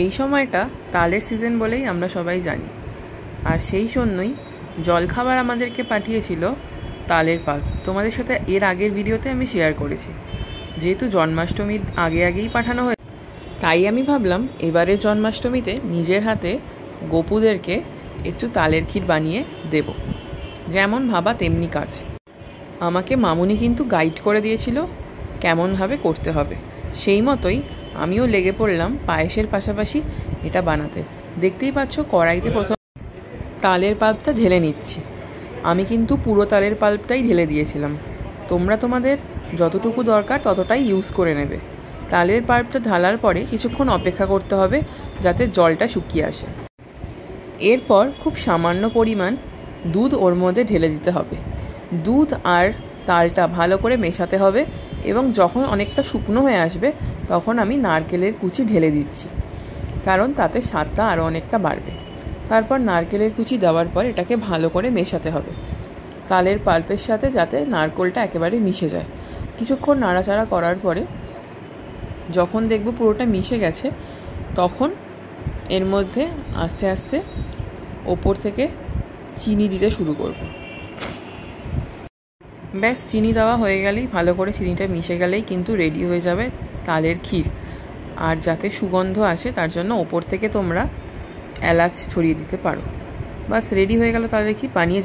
এই সময়টা তালের সিজন বলেই আমরা সবাই জানি, আর সেই জন্যই জলখাবার আমাদেরকে পাঠিয়েছিল তালের পাল্প। তোমাদের সাথে এর আগের ভিডিওতে আমি শেয়ার করেছি। যেহেতু জন্মাষ্টমীর আগেই পাঠানো হয়েছে, তাই আমি ভাবলাম এবারের জন্মাষ্টমীতে নিজের হাতে গোপুদেরকে একটু তালের ক্ষীর বানিয়ে দেব। যেমন ভাবা তেমনি কাজ। আমাকে মামুনি কিন্তু গাইড করে দিয়েছিল কেমনভাবে করতে হবে, সেই মতোই আমিও লেগে পড়লাম পায়েসের পাশাপাশি এটা বানাতে। দেখতেই পাচ্ছ কড়াইতে প্রথম তালের পাল্পটা ঢেলে নিচ্ছি। আমি কিন্তু পুরো তালের পাল্পটাই ঢেলে দিয়েছিলাম, তোমরা তোমাদের যতটুকু দরকার ততটাই ইউজ করে নেবে। তালের পাল্পটা ঢালার পরে কিছুক্ষণ অপেক্ষা করতে হবে যাতে জলটা শুকিয়ে আসে। এরপর খুব সামান্য পরিমাণ দুধ ওর মধ্যে ঢেলে দিতে হবে। দুধ আর তালটা ভালো করে মেশাতে হবে এবং যখন অনেকটা শুকনো হয়ে আসবে তখন আমি নারকেলের কুচি ঢেলে দিচ্ছি, কারণ তাতে স্বাদটা আরও অনেকটা বাড়বে। তারপর নারকেলের কুচি দেওয়ার পর এটাকে ভালো করে মেশাতে হবে তালের পাল্পের সাথে, যাতে নারকেলটা একেবারে মিশে যায়। কিছুক্ষণ নাড়াচাড়া করার পরে যখন দেখব পুরোটা মিশে গেছে, তখন এর মধ্যে আস্তে আস্তে ওপর থেকে চিনি দিতে শুরু করব। ব্যাস, চিনি দেওয়া হয়ে গেলেই, ভালো করে চিনিটা মিশে গেলেই কিন্তু রেডি হয়ে যাবে তালের ক্ষীর। আর যাতে সুগন্ধ আসে তার জন্য ওপর থেকে তোমরা এলাচ ছড়িয়ে দিতে পারো। বাস, রেডি হয়ে গেল তালের ক্ষীর। বানিয়ে